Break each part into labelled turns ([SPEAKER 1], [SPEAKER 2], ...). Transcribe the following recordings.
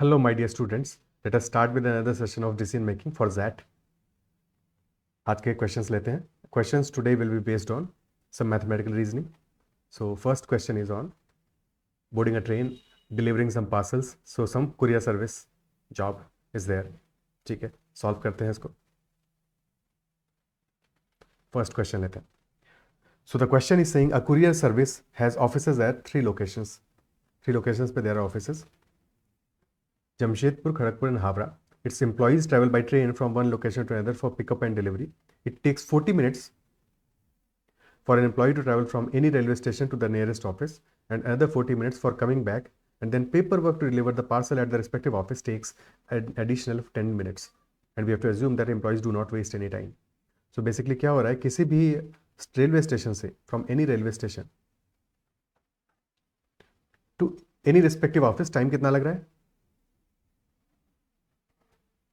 [SPEAKER 1] Hello, my dear students. Let us start with another session of decision making for ZAT. आज के questions लेते हैं. Questions today will be based on some mathematical reasoning. So first question is on boarding a train, delivering some parcels. So some courier service job is there. ठीक है, solve करते हैं इसको. First question लेते हैं. So the question is saying a courier service has offices at three locations. Three locations पे there are offices. Jamshedpur, Kharagpur and Havra. Its employees travel by train from one location to another for pickup and delivery. It takes 40 minutes for an employee to travel from any railway station to the nearest office and another 40 minutes for coming back, and then paperwork to deliver the parcel at the respective office takes an additional 10 minutes. And we have to assume that employees do not waste any time. So basically क्या हो रहा है, किसी भी railway station से from any railway station to any respective office time कितना लग रहा है?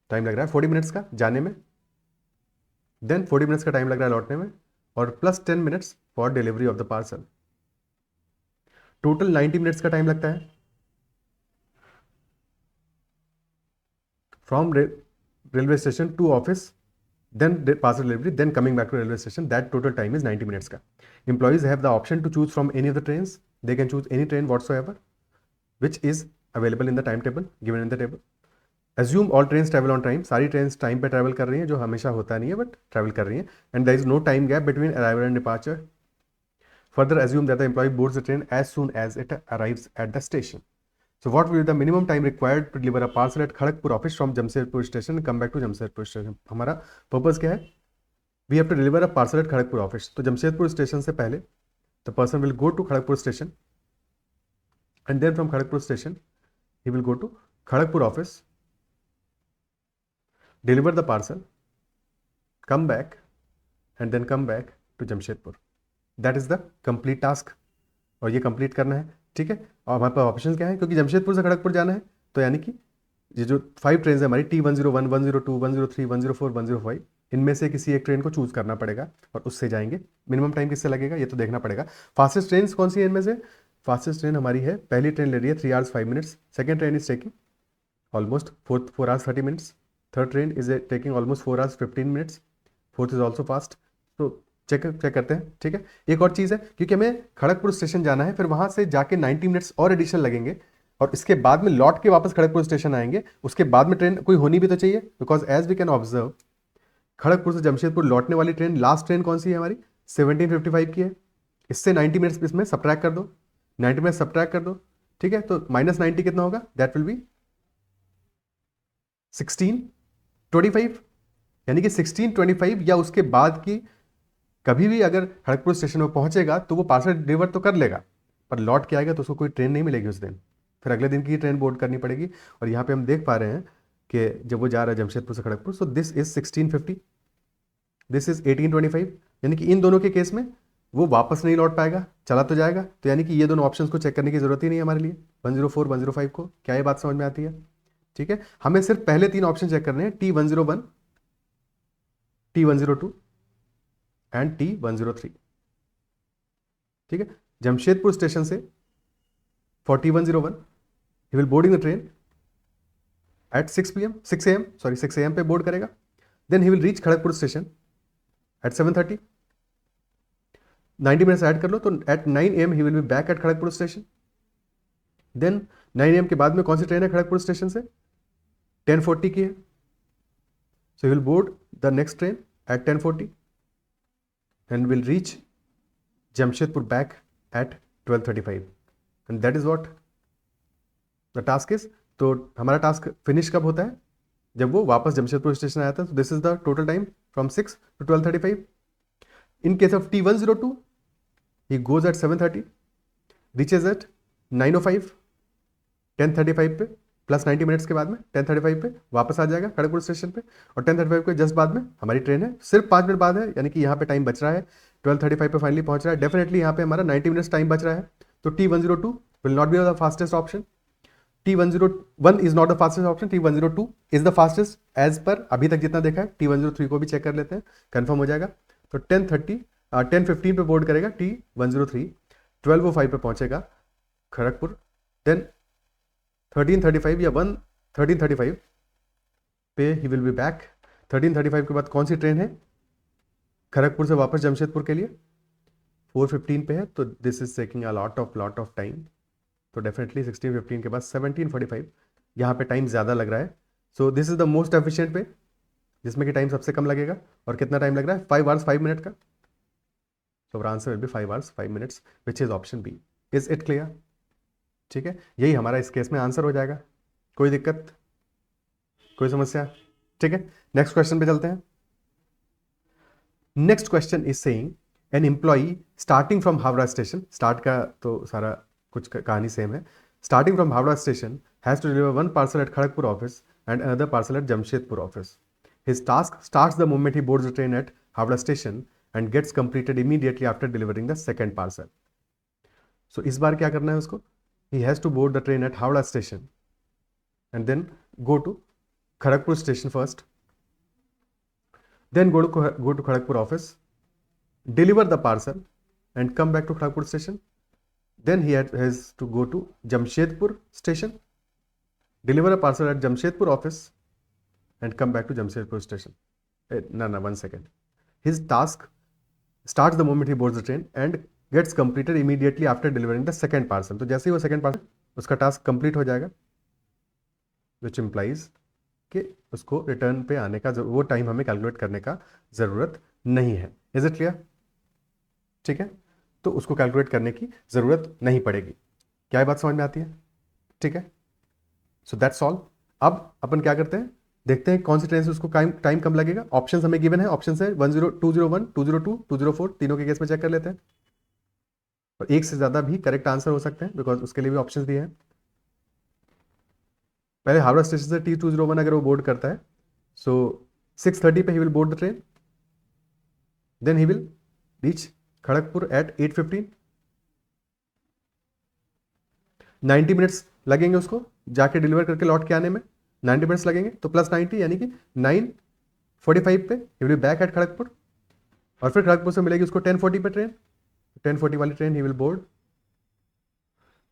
[SPEAKER 1] टाइम लग रहा है 40 मिनट्स का जाने में, देन 40 मिनट्स का टाइम लग रहा है लौटने में, और plus 10 minutes for delivery of the parcel. Total 90 minutes का टाइम लगता है from railway station to office, then parcel delivery, then coming back to railway station. That total time is 90 minutes का. Employees have the option to choose from any of the trains. They can choose any train whatsoever which is available in the time table given in the table. Assume all trains travel on time. सारी trains time पे travel कर रही हैं, जो हमेशा होता नहीं है बट ट्रैवल कर रही हैं. And there is no time gap between arrival and departure. Further assume that the employee boards the train as soon as it arrives at the station. So what will be the minimum time required to deliver a parcel at Kharagpur office from Jamshedpur station and come back to Jamshedpur station? हमारा purpose क्या है? We have to deliver a parcel at Kharagpur office. तो Jamshedpur station से पहले the person will go to Kharagpur station and then from Kharagpur station he will go to Kharagpur office, deliver the parcel, come back, and then come back to Jamshedpur. That is the complete task. और ये complete करना है, ठीक है. और हमारे पास option क्या है, क्योंकि जमशेदपुर से खड़गपुर जाना है, तो यानी कि ये जो 5 ट्रेन है हमारी T101, 102, 103, 104, 105, इनमें से किसी एक ट्रेन को चूज करना पड़ेगा और उससे जाएंगे. मिनिमम टाइम किससे लगेगा ये तो देखना पड़ेगा. फास्टेस्ट ट्रेन कौन सी है इनमें से? फास्टेस्ट ट्रेन हमारी है, पहली ट्रेन ले रही है 3 hours 5 minutes. Second train is taking almost 4 hours 30 minutes. Third train is taking almost 4 hours 15 minutes. Fourth is also fast. तो चेक करते हैं, ठीक है. एक और चीज़ है, क्योंकि हमें खड़गपुर स्टेशन जाना है, फिर वहाँ से जाके 90 मिनट्स और एडिशनल लगेंगे, और इसके बाद में लौट के वापस खड़गपुर स्टेशन आएंगे. उसके बाद में ट्रेन कोई होनी भी तो चाहिए, because as we can observe Kharagpur से जमशेदपुर लौटने वाली ट्रेन, लास्ट ट्रेन कौन सी है हमारी? 17:55 की है. इससे 90 मिनट्स इसमें सब्ट्रैक्ट कर दो, 90 मिनट्स सब्ट्रैक्ट कर दो, ठीक है. तो -90 कितना होगा? दैट विल बी 16:25, यानी कि 16:25 या उसके बाद की कभी भी अगर खड़गपुर स्टेशन में पहुंचेगा तो वो पार्सल डिलीवर तो कर लेगा, पर लौट के आएगा तो उसको कोई ट्रेन नहीं मिलेगी उस दिन, फिर अगले दिन की ट्रेन बोर्ड करनी पड़ेगी. और यहाँ पे हम देख पा रहे हैं कि जब वो जा रहा है जमशेदपुर से Kharagpur, so this is 16:50, this is 18:25, यानी कि इन दोनों के केस में वो वापस नहीं लौट पाएगा, चला तो जाएगा. तो यानी कि ये दोनों ऑप्शंस को चेक करने की जरूरत ही नहीं है हमारे लिए. 104, 105 को क्या ये बात समझ में आती है? ठीक है. हमें सिर्फ पहले 3 ऑप्शन चेक करने हैं, T101, T102 एंड T103. ठीक है. जमशेदपुर स्टेशन से for T101 he will boarding the train at 6 AM पे बोर्ड करेगा. Then he will reach Kharagpur station at 7:30. 90 minutes add कर लो तो at 9 AM he will be back at Kharagpur station. Then 9 AM के बाद में कौन सी ट्रेन है खड़गपुर स्टेशन से? 10:40 की है. So will board the next train eight 10:40 and will reach Jamshedpur back at 12:35. And that is what the task is. तो हमारा टास्क फिनिश कब होता है? जब वो वापस जमशेदपुर स्टेशन आया था. This is the total time from 6 to 12:35. In case of T102 he goes at 7:30, reaches at 9:05, 10:35 पे प्लस 90 मिनट्स के बाद में 10:35 पे वापस आ जाएगा खड़गपुर स्टेशन पे. और 10:35 के जस्ट बाद में हमारी ट्रेन है, सिर्फ 5 मिनट बाद है, यानी कि यहाँ पे टाइम बच रहा है. 12:35 पे फाइनली पहुंच रहा है. डेफिनेटली यहाँ पे हमारा 90 मिनट्स टाइम बच रहा है. तो T102 will not be the fastest option. T101 is not the fastest option. T102 is the fastest as per अभी तक जितना देखा है. T103 को भी चेक कर लेते हैं, कंफर्म हो जाएगा. तो 10:15 पे बोर्ड करेगा T103, 12:05 पे पहुंचेगा खड़गपुर. देन 13:35 या 1 13:35 पे ही विल बी बैक। 13:35 के बाद कौन सी ट्रेन है खड़गपुर से वापस जमशेदपुर के लिए? 4:15 पे है, तो this is taking a lot of time. तो डेफिनेटली 16:15 के बाद 17:45 यहाँ पे टाइम ज़्यादा लग रहा है। So this is the most efficient पे जिसमें कि टाइम सबसे कम लगेगा। और कितना टाइम लग रहा है? 5 hours 5 minutes का। So our answer will be 5 hours 5 minutes, which is option B. Is it clear? ठीक है, यही हमारा इस केस में आंसर हो जाएगा। कोई दिक्कत, कोई समस्या? ठीक है, नेक्स्ट क्वेश्चन पे चलते हैं। Next question is saying an employee starting from Howrah station, start का तो सारा कुछ कहानी सेम है। Starting from Howrah station has to deliver one parcel at Kharagpur office and another parcel at Jamshedpur office. His task starts the moment he boards the train at Howrah station and gets completed immediately after delivering the second parcel. So इस बार क्या करना है उसको? He has to board the train at Howrah station and then go to Kharagpur station first, then go to Kharagpur office, deliver the parcel and come back to Kharagpur station. Then he has to go to Jamshedpur station, deliver a parcel at Jamshedpur office and come back to Jamshedpur station. No, 1 second. His task starts the moment he boards the train and gets completed immediately after delivering the second parcel. तो जैसे ही वो second parcel उसका task complete हो जाएगा, which implies कि उसको return पे आने का वो टाइम हमें कैलकुलेट करने का ज़रूरत नहीं है। Is it clear? ठीक है, तो उसको कैलकुलेट करने की ज़रूरत नहीं पड़ेगी। क्या ये बात समझ में आती है? ठीक है, सो दैट्स ऑल। अब अपन क्या करते हैं, देखते हैं कौन सी ट्रेन से उसको टाइम कम लगेगा। ऑप्शन हमें गिवन है, ऑप्शन है 201, 202, 204, तीनों के केस में चेक कर लेते हैं। और एक से ज़्यादा भी करेक्ट आंसर हो सकते हैं बिकॉज उसके लिए भी ऑप्शन दिए हैं। पहले हावड़ा स्टेशन से T201 अगर वो बोर्ड करता है, सो 6:30 पे he will board the train, then he will reach Kharagpur at 8:15। 90 minutes लगेंगे उसको जाके डिलीवर करके लौट के आने में, 90 मिनट्स लगेंगे, तो प्लस 90 यानी कि 9:45 पे he will back at Kharagpur. और फिर खड़गपुर से मिलेगी उसको 10:40 पे ट्रेन, 10:40 वाली ट्रेन ही विल बोर्ड।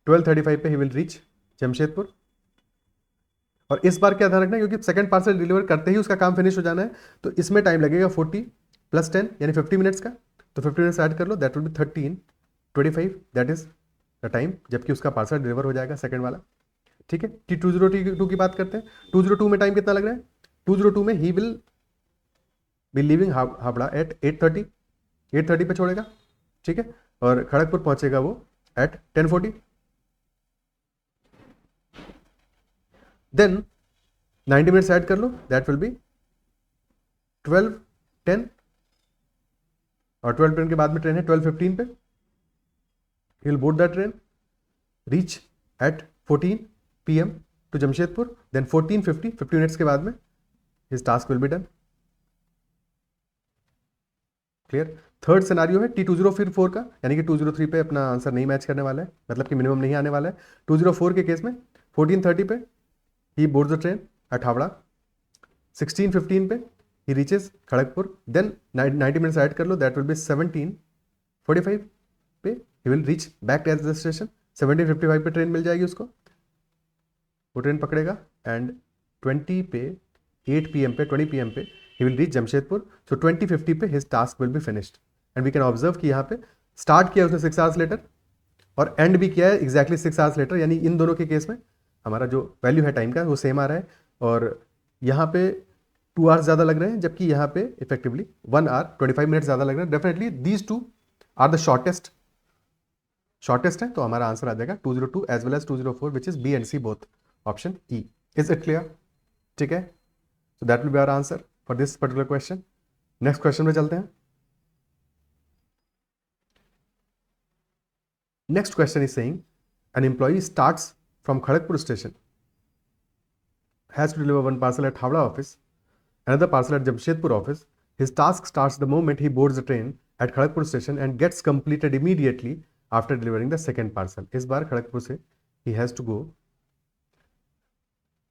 [SPEAKER 1] 12:35 पे ही विल रीच जमशेदपुर। और इस बार क्या ध्यान रखना है, क्योंकि सेकंड पार्सल डिलीवर करते ही उसका काम फिनिश हो जाना है, तो इसमें टाइम लगेगा 40 + 10 यानी 50 मिनट्स का। तो 50 मिनट्स ऐड कर लो, that will be 13:25, that is the time जबकि उसका पार्सल डिलीवर हो जाएगा सेकंड वाला। ठीक है, T202 की बात करते हैं। 202 में टाइम कितना लग रहा है? 202 में he will be leaving Howrah at 8:30 पे छोड़ेगा। ठीक है, और खड़गपुर पहुंचेगा वो एट 10:40। देन 90 मिनट्स ऐड कर लो, दैट विल बी 12:10, और 12:10 के बाद में ट्रेन है 12:15 पे। He will board the train, reach at 14 PM to Jamshedpur, then 14:50 50 minutes के बाद में his task will be done. Clear? Third scenario है T204 का, यानी कि 203 पे अपना आंसर नहीं मैच करने वाला है, मतलब कि मिनिमम नहीं आने वाला है। 204 के केस में 14:30 पे he boards the train at Havda, 16:15 पे he reaches Kharagpur, then 90 minutes add कर लो, that will be 17:45 पे he will reach back at the station। 17:55 पे ट्रेन मिल जाएगी उसको, वो ट्रेन पकड़ेगा एंड 20 PM पे he will reach Jamshedpur. so 20:50 पे his task will be finished and we can observe कि यहाँ पे स्टार्ट किया उसने 6 hours later और एंड भी किया है एग्जैक्टली 6 hours later, यानी इन दोनों के केस में हमारा जो वैल्यू है टाइम का वो सेम आ रहा है। और यहाँ पे 2 hours ज़्यादा लग रहे हैं, जबकि यहाँ पे इफेक्टिवली 1 hour 25 minutes ज़्यादा लग रहे हैं। Definitely these two are the shortest है, तो हमारा आंसर आ जाएगा 202 as well as 204 which is B and C both, option E. Is it clear? ठीक है, so that will be our answer for this particular question. Next question पे चलते हैं। Next question is saying an employee starts from Kharagpur station, has to deliver one parcel at Havda office, another parcel at Jamshedpur office. His task starts the moment he boards the train at Kharagpur station and gets completed immediately after delivering the second parcel. इस बार खड़गपुर से he has to go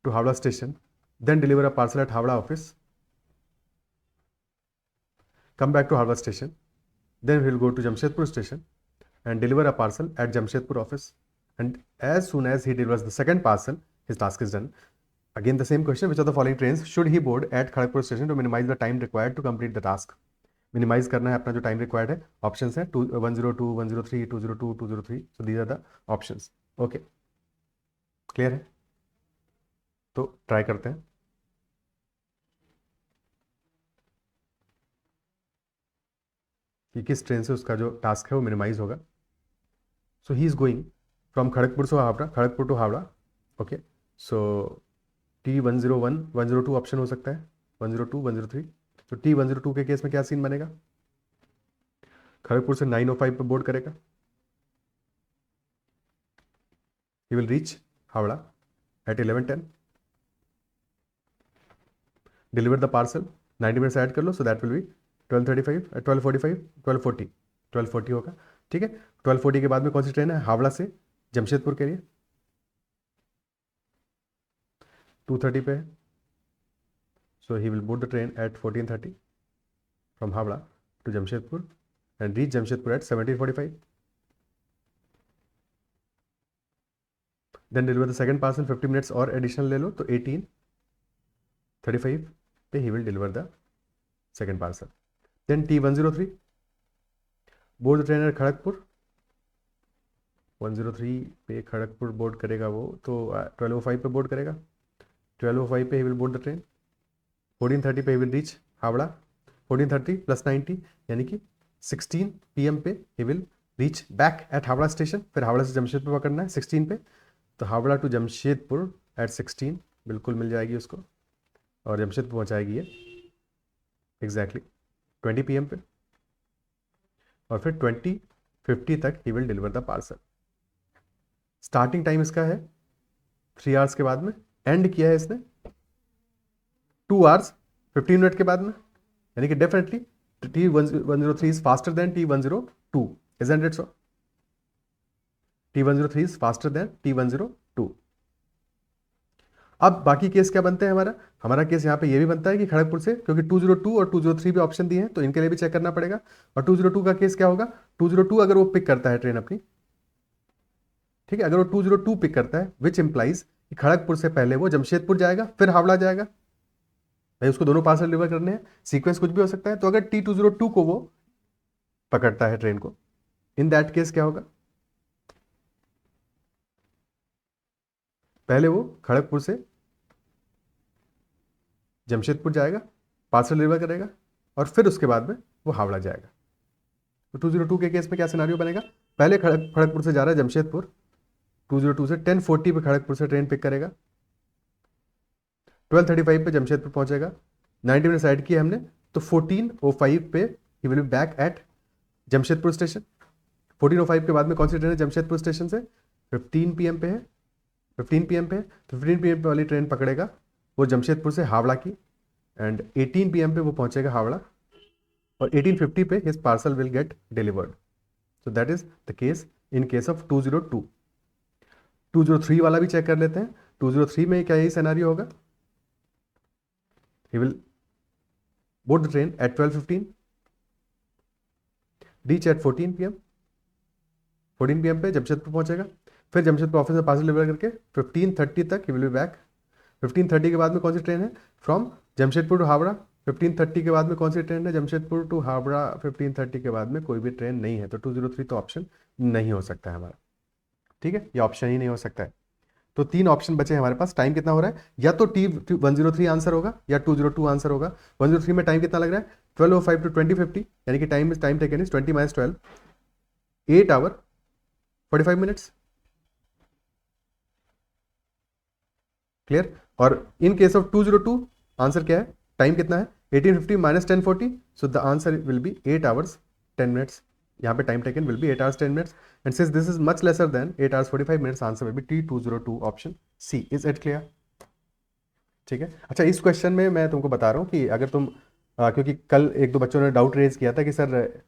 [SPEAKER 1] to Havda station, then deliver a parcel at Havda office, come back to Havda station, then he will go to Jamshedpur station and deliver a parcel at Jamshedpur office. And as soon as he delivers the second parcel, his task is done. Again the same question, which of the following trains should he board at Kharagpur station to minimize the time required to complete the task? Minimize करना है अपना जो time required है. Options है 102, 103, 202, 203. So these are the options. Okay, clear है? तो try करते हैं. कि किस ट्रेन से उसका जो टास्क है वो मिनिमाइज होगा. So he is going from Kharagpur to Howrah, Kharagpur to Howrah. Okay, so T101, 102 option हो सकता है, 102, 103. तो T102 के केस में क्या सीन बनेगा? खड़गपुर से 9:05 पे बोर्ड करेगा. He will reach Howrah at 11:10. Deliver the parcel. 90 minutes add कर लो, सो दैट विल बी 12:35, 12:45, 12:40. 12:40 होगा. ठीक है. 12:40 के बाद में कौन सी ट्रेन है हावड़ा से जमशेदपुर के लिए? 2:30 पे है. So he will board the train at 14:30 from Howrah to Jamshedpur and reach Jamshedpur at 17:45. Then deliver the second parcel 50 minutes और additional ले लो तो 18:35 पे he will deliver the second parcel. Then T103 board the train at Kharagpur. 103 पे Kharagpur board करेगा वो, तो 12:05 पे board करेगा. 12:05 पे he will board the train. 14:30 पे he will reach हावड़ा. 14:30 + 90 यानी कि 16 PM पे he will reach back at Howrah station. फिर हावड़ा से जमशेदपुर पकड़ना है 16 पे. तो हावड़ा टू जमशेदपुर एट 16 बिल्कुल मिल जाएगी उसको, और जमशेदपुर पहुंचाएगी ये एग्जैक्टली 20 PM पे. और फिर 20:50 तक he will deliver the parcel. Starting time इसका है 3 आवर्स के बाद में, एंड किया है इसने 2 आवर्स 15 मिनट के बाद में. यानी कि definitely T103 is faster than T102, isn't it so? T103 is faster than T102. अब बाकी केस क्या बनते हैं हमारा केस यहाँ पे ये भी बनता है कि खड़गपुर से, क्योंकि 202 और 203 भी ऑप्शन दिए हैं तो इनके लिए भी चेक करना पड़ेगा. और 202 का केस क्या होगा? 202 अगर वो पिक करता है ट्रेन अपनी, ठीक है, अगर वो 202 पिक करता है विच इंप्लाइज कि खड़गपुर से पहले वो जमशेदपुर जाएगा फिर हावड़ा जाएगा. भाई उसको दोनों पार्सल डिलीवर करने हैं, सीक्वेंस कुछ भी हो सकता है. तो अगर T202 को वो पकड़ता है ट्रेन को, इन दैट केस क्या होगा? पहले वो खड़गपुर से जमशेदपुर जाएगा, पार्सल डिलीवर करेगा, और फिर उसके बाद में वो हावड़ा जाएगा. तो 202 के केस में क्या सिनारियो बनेगा? पहले खड़गपुर से जा रहा है जमशेदपुर, 202 से 10:40 पे खड़गपुर से ट्रेन पिक करेगा, 12:35 पे जमशेदपुर पहुंचेगा. 90 मिनट्स ऐड किए हमने, तो 14:05 पे he will be back eight Jamshedpur station. 14:05 के बाद में कौन सी ट्रेन है जमशेदपुर स्टेशन से? 15 PM पे है. 15 PM पे है, तो 15 PM पे वाली ट्रेन पकड़ेगा वो जमशेदपुर से हावड़ा की, एंड 18 PM पे वो पहुंचेगा हावड़ा, और 18:50 पे his parcel will get delivered. So that is the case in case of 202. 203 वाला भी चेक कर लेते हैं. 203 में क्या यही सिनेरियो होगा? He will board the train at 12:15, reach at 14 PM. 14 PM पे जमशेदपुर पहुंचेगा, फिर जमशेदपुर ऑफिस में पार्सल डिलीवर करके 15:30 तक he will be back. 15:30 के बाद में कौन सी ट्रेन है फ्रॉम जमशेदपुर टू हावड़ा? 15:30 के बाद में कौन सी ट्रेन है जमशेदपुर टू हावड़ा? 15:30 के बाद में कोई भी ट्रेन नहीं है, तो 203 तो ऑप्शन नहीं हो सकता है हमारा. ठीक है, ये ऑप्शन ही नहीं हो सकता है. तो 3 ऑप्शन बचे हमारे पास. टाइम कितना हो रहा है? या तो T103 आंसर होगा या 202 आंसर होगा. 103 में टाइम कितना लग रहा है? 12:05 to 20:50, यानी कि time taken is 20 - 12, 8 hour 45 minutes. Clear? और इन केस ऑफ 202 आंसर क्या है? टाइम कितना है? 18:50 - 10:40, so the answer will B 8 hours 10 minutes. यहाँ पे time taken will be 8 hours 10 minutes, and since this is much lesser than 8 hours 45 minutes, answer will be T202 option C. Is it clear? ठीक है. अच्छा, इस question में मैं तुमको बता रहा हूँ कि अगर तुम क्योंकि कल 1-2 बच्चों ने डाउट रेज किया था कि सर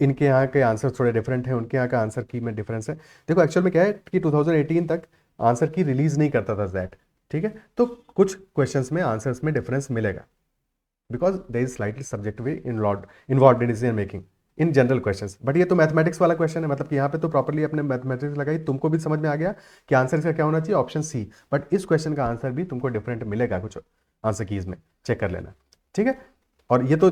[SPEAKER 1] इनके यहाँ के आंसर थोड़े डिफरेंट हैं, उनके यहाँ का आंसर की में डिफरेंस है. देखो एक्चुअल में क्या है कि 2018 तक आंसर की रिलीज नहीं करता था दैट. ठीक है, तो कुछ क्वेश्चंस में आंसर्स में डिफरेंस मिलेगा because there is slightly subjective involve in decision making. In general questions. But ये तो मैथमेटिक्स वाला क्वेश्चन है, मतलब कि यहाँ पे तो प्रॉपर्ली अपने मैथमेटिक्स लगाई, तुमको भी समझ में आ गया कि आंसर इसका क्या होना चाहिए, ऑप्शन सी। बट इस क्वेश्चन का आंसर भी तुमको डिफरेंट मिलेगा कुछ आंसर कीज में, चेक कर लेना, ठीक है। और ये तो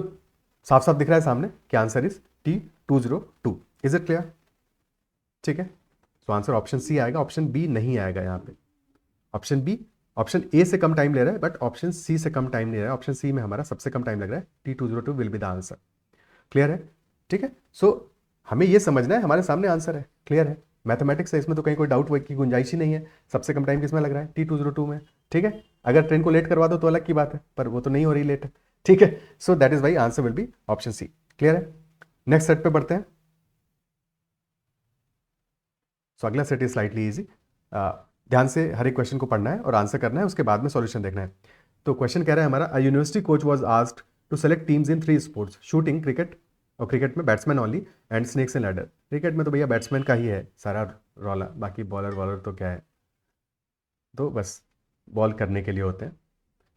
[SPEAKER 1] साफ साफ दिख रहा है सामने कि answer is T202। Is it clear? ठीक है, तो आंसर ऑप्शन सी आएगा, ऑप्शन बी नहीं आएगा यहाँ पे। ऑप्शन बी, ऑप्शन ए से कम टाइम ले रहा है बट ऑप्शन सी से कम टाइम नहीं ले रहा है, ऑप्शन सी में हमारा सबसे कम टाइम लग रहा है। T202 will be the answer. Clear है? ठीक है, सो हमें ये समझना है, हमारे सामने आंसर है, क्लियर है। मैथमेटिक्स है, इसमें तो कहीं कोई डाउट की गुंजाइश ही नहीं है। सबसे कम टाइम किसमें लग रहा है? T202 में। ठीक है, अगर ट्रेन को लेट करवा दो तो अलग की बात है, पर वो तो नहीं हो रही लेट। ठीक है, so that is why answer will be option C. Clear है? नेक्स्ट सेट पे बढ़ते हैं। सो अगला सेट इज स्लाइटली इजी। ध्यान से हर एक क्वेश्चन को पढ़ना है और आंसर करना है, उसके बाद में सॉल्यूशन देखना है। तो क्वेश्चन कह रहा है हमारा, a university coach was asked to select teams in 3 sports, shooting, cricket, और क्रिकेट में batsman only, and snakes and ladder. Cricket में तो भैया बैट्समैन का ही है सारा रौला, बाकी बॉलर वॉलर तो क्या है, तो बस बॉल करने के लिए होते हैं।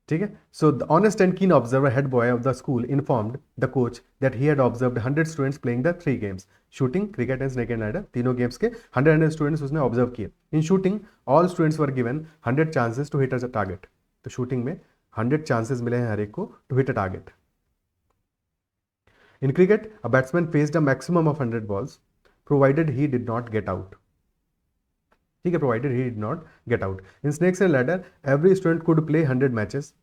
[SPEAKER 1] ठीक है, so the honest and keen observer head boy of the school informed the coach that he had observed 100 students playing the 3 games, shooting, cricket and snake and ladder. तीनों गेम्स के 100 स्टूडेंट्स उसने ऑब्जर्व किए। In shooting all students were given 100 chances to hit a target. तो shooting में 100 chances मिले हैं हर एक को to hit a target. In cricket a batsman faced a maximum of 100 balls provided he did not get out. ठीक है, provided he did not get out. In snacks and ladder every student could play 100 matches,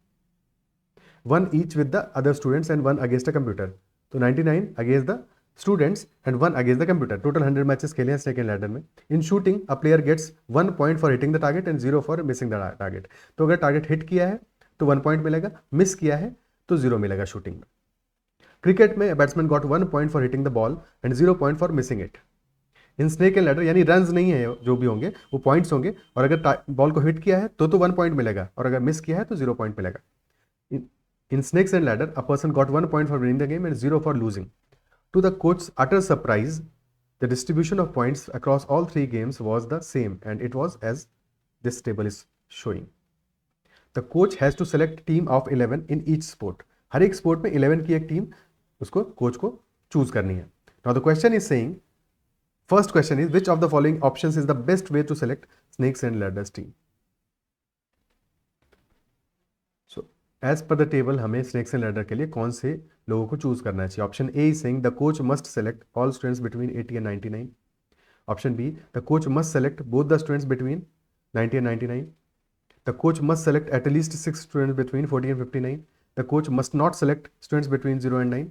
[SPEAKER 1] one each with the other students and one against a computer. तो 99 against the students and one against the computer. Total 100 matches खेले हैं snake and ladder में। In shooting, a player gets 1 point for hitting the target and 0 for missing the target. तो अगर target hit किया है तो 1 point मिलेगा, miss किया है तो 0 मिलेगा शूटिंग में। क्रिकेट में batsman got 1 point for hitting the ball and 0 point for missing it. In snake and ladder यानी रन्स नहीं है, जो भी होंगे वो पॉइंट्स होंगे, और अगर बॉल को हिट किया है तो 1 पॉइंट मिलेगा, और अगर मिस किया है तो 0 पॉइंट मिलेगा। In snakes and ladder, a person got 1 point for winning the game and 0 for losing. To the coach's utter surprise, the distribution of points across all 3 games was the same, and it was as this table is showing. The coach has to select team of 11 in each sport. हर एक sport में 11 की एक team उसको coach को choose करनी है। Now the question is saying, first question is, which of the following options is the best way to select snakes and ladders team? As per the table हमें snakes and ladder के लिए कौन से लोगों को choose करना चाहिए? Option A is saying the coach must select all students between 80 and 99। Option B, the coach must select both the students between 90 and 99। The coach must select at least 6 students between 40 and 59। The coach must not select students between 0 and 9।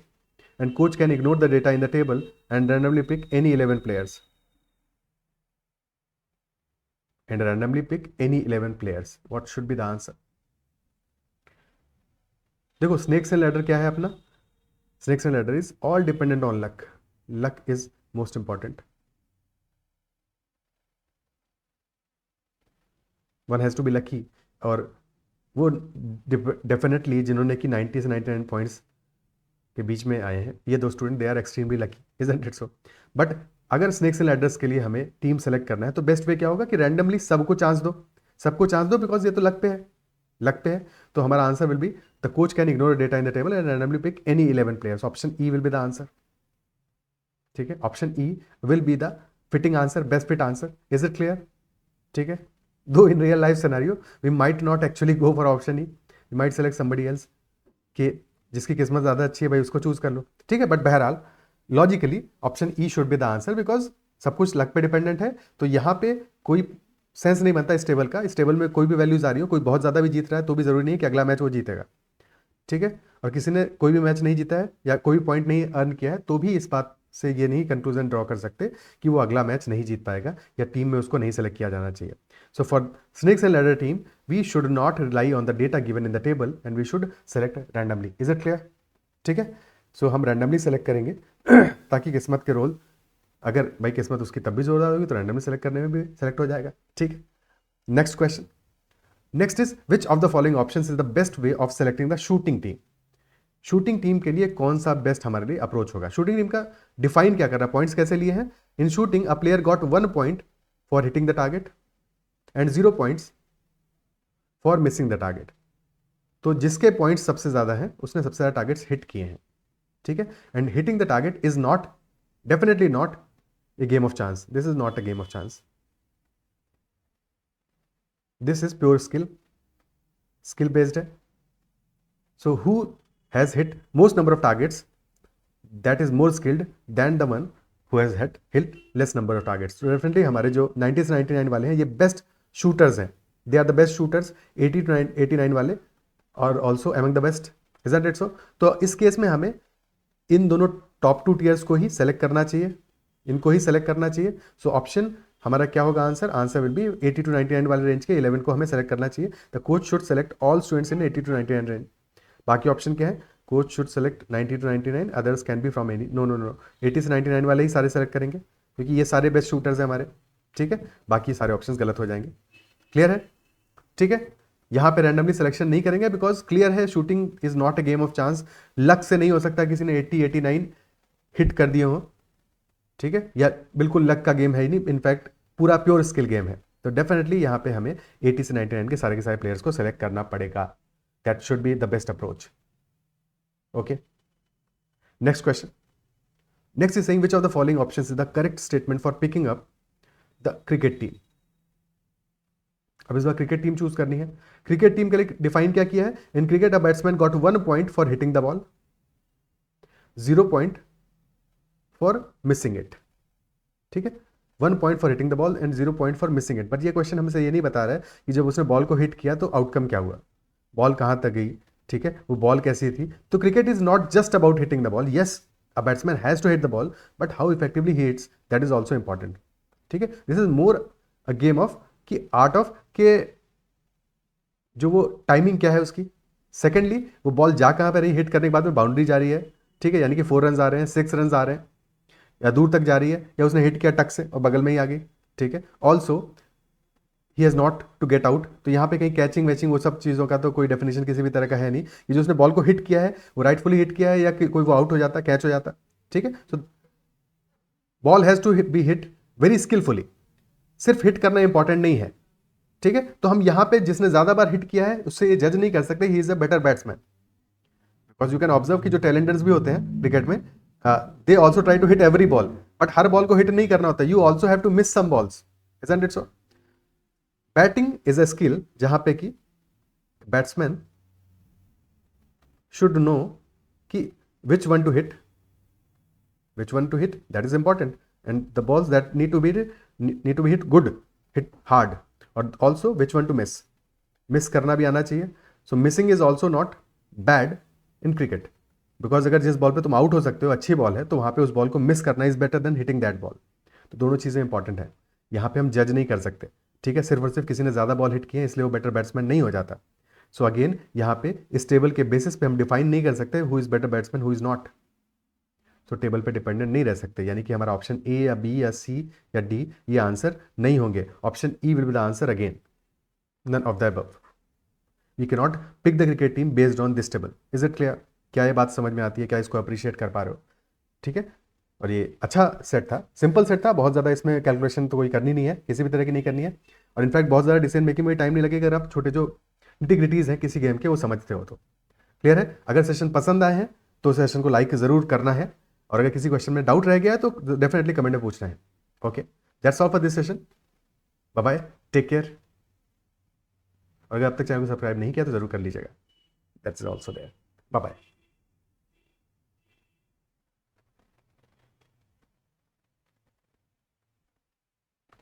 [SPEAKER 1] And coach can ignore the data in the table and randomly pick any 11 players. And randomly pick any 11 players. What should be the answer? देखो, snakes and ladder क्या है अपना? Snakes and ladder is all dependent on luck. Luck is most important. One has to be lucky, और वो definitely जिन्होंने कि 90 से 99 points के बीच में आए हैं, ये 2 student, they are extremely lucky, isn't it so? But अगर स्नेक्स एंड लैडर्स के लिए हमें टीम सेलेक्ट करना है तो बेस्ट वे क्या होगा कि रैंडमली सबको चांस दो, सबको चांस दो, बिकॉज ये तो लक पे है, लक पे है। तो हमारा answer will be the coach can ignore data in the table and randomly pick any 11 players. Option E will be the answer. ठीक है, option E will be the fitting answer, best fit answer. Is it clear? ठीक है, though in real life scenario we might not actually go for option E, we might select somebody else, कि जिसकी किस्मत ज़्यादा अच्छी है भाई उसको चूज कर लो। ठीक है, बट बहरहाल logically option E should be the answer, because सब कुछ लक पे डिपेंडेंट है। तो यहाँ पे कोई सेंस नहीं बनता इस टेबल का। इस टेबल में कोई भी वैल्यूज आ रही हो, कोई बहुत ज़्यादा भी जीत रहा है तो भी जरूरी नहीं है कि अगला मैच वो जीतेगा। ठीक है, और किसी ने कोई भी मैच नहीं जीता है या कोई पॉइंट नहीं अर्न किया है तो भी इस बात से ये नहीं कंक्लूजन ड्रॉ कर सकते कि वो अगला मैच नहीं जीत पाएगा या टीम में उसको नहीं सेलेक्ट किया जाना चाहिए। So for snakes and ladder team we should not rely on the data given in the table and we should select randomly. Is it clear? ठीक है, सो हम रैंडमली सेलेक्ट करेंगे ताकि किस्मत के रोल, अगर भाई किस्मत उसकी तब भी जोरदार होगी तो रैंडमली सेलेक्ट करने में भी सेलेक्ट हो जाएगा। ठीक है, next question. Next is which of the following options is the best way of selecting the shooting team? Shooting team के लिए कौन सा बेस्ट हमारे लिए अप्रोच होगा? शूटिंग टीम का डिफाइन क्या कर रहा है, पॉइंट्स कैसे लिए हैं? In shooting a player got 1 point for hitting the target and 0 points for missing the target. तो जिसके पॉइंट्स सबसे ज्यादा हैं उसने सबसे ज्यादा टारगेट्स हिट किए हैं। ठीक है, and hitting the target is not Definitely not a game of chance. This is not a game of chance. This is pure skill based है. So who has hit most number of targets, that is more skilled than the one who has hit less number of targets. So definitely हमारे जो 90 से 99 वाले हैं ये best shooters हैं. They are the best shooters 80 to 89 वाले और also among the best. Is that it so? तो इस केस में हमें इन दोनों टॉप 2 टीयर्स को ही सेलेक्ट करना चाहिए, इनको ही सेलेक्ट करना चाहिए. सो ऑप्शन हमारा क्या होगा? आंसर विल बी 80 to 99 वाले रेंज के 11 को हमें सेलेक्ट करना चाहिए. The coach should select all students in 80 to 99 range. बाकी ऑप्शन क्या है? Coach should select 90 to 99, others can be from any. No 80 से 99 वाले ही सारे सेलेक्ट करेंगे क्योंकि ये सारे बेस्ट शूटर्स हैं हमारे. ठीक है, बाकी सारे ऑप्शंस गलत हो जाएंगे. क्लियर है? ठीक है, यहाँ पे रैंडमली सिलेक्शन नहीं करेंगे बिकॉज क्लियर है shooting is not a game of chance. Luck से नहीं हो सकता किसी ने 80 89 हिट कर दिए हो. ठीक है, या बिल्कुल लक का गेम है ही नहीं, इनफैक्ट पूरा प्योर स्किल गेम है. तो डेफिनेटली यहाँ पे हमें 80 से 99 के सारे प्लेयर्स को सेलेक्ट करना पड़ेगा. That should be the best approach. Okay, next question. Next is saying which of the following options is the correct statement for picking up the cricket team. अब इस बार क्रिकेट टीम चूज करनी है. Cricket team के लिए define क्या किया है? In cricket a batsman got 1 point for hitting the ball, 0 point for missing it. ठीक है, 1 point for hitting the ball and 0 point for missing it. But ये क्वेश्चन हमसे ये नहीं बता रहा है कि जब उसने बॉल को हिट किया तो आउटकम क्या हुआ, बॉल कहां तक गई. ठीक है, वो बॉल कैसी थी. तो cricket is not just about hitting the ball. Yes, a batsman has to hit the ball, but how effectively he hits, that is also important. ठीक है, this is more a game of कि art of के जो वो timing क्या है उसकी. Secondly वो बॉल जा कहां पर रही, हिट करने के बाद में बाउंड्री जा रही है. ठीक है, यानी कि 4 रन आ रहे हैं, 6 रन आ रहे हैं, या दूर तक जा रही है, या उसने हिट किया टक से और बगल में ही आ गई. ठीक है, also he has not to get out. तो यहाँ पे कहीं कैचिंग वैचिंग वो सब चीज़ों का तो कोई डेफिनेशन किसी भी तरह का है नहीं. ये जो उसने बॉल को हिट किया है वो राइटफुली हिट किया है या कोई वो आउट हो जाता, कैच हो जाता. ठीक है, तो ball has to be hit very skilfully. सिर्फ हिट करना इंपॉर्टेंट नहीं है. ठीक है, तो हम यहाँ पे जिसने ज्यादा बार हिट किया है उससे ये जज नहीं कर सकते he is a better batsman. Because you can observe कि जो टैलेंटर्स भी होते हैं क्रिकेट में, they also try to hit every ball, but हर बॉल को हिट नहीं करना होता. You also have to miss some balls. Isn't it so? Batting is a skill जहां पे कि बैट्समैन शुड नो कि which one to hit, that is important. And the balls that need to be hit good, hit hard. और also which one to मिस करना भी आना चाहिए. So missing is also not bad in cricket, because अगर जिस ball पे तुम आउट हो सकते हो अच्छी बॉल है तो वहां पे उस बॉल को मिस करना is better than hitting that ball. तो दोनों चीज़ें इंपॉर्टेंट है. यहाँ पे हम जज नहीं कर सकते. ठीक है, सिर्फ और सिर्फ किसी ने ज़्यादा बॉल हिट किए इसलिए वो बेटर बैट्समैन नहीं हो जाता. सो अगेन यहाँ पे इस टेबल के बेसिस पे हम डिफाइन नहीं कर सकते who is better batsman, who is not. तो टेबल पे डिपेंडेंट नहीं रह सकते, यानी कि हमारा ऑप्शन ए या बी या सी या डी ये आंसर नहीं होंगे. Option E will be the answer again, none of the above. We can not pick the cricket team based on this table. Is it clear? क्या ये बात समझ में आती है? क्या इसको अप्रिशिएट कर पा रहे हो? ठीक है, और ये अच्छा सेट था, सिंपल सेट था, बहुत ज़्यादा इसमें कैलकुलेशन तो कोई करनी नहीं है, किसी भी तरह की नहीं करनी है. और इनफैक्ट बहुत ज़्यादा डिसीजन मेकिंग में टाइम नहीं लगेगा अगर आप छोटे जो इंटीग्रिटीज़ हैं किसी गेम के वो समझते हो तो. क्लियर है? अगर सेशन पसंद आए हैं तो सेशन को लाइक ज़रूर करना है, और अगर किसी क्वेश्चन में डाउट रह गया है तो डेफिनेटली कमेंट में पूछना है. Okay, that's all for this session. Bye bye, take care. और अगर अब तक चैनल को सब्सक्राइब नहीं किया तो जरूर कर लीजिएगा. That's also there. Bye bye.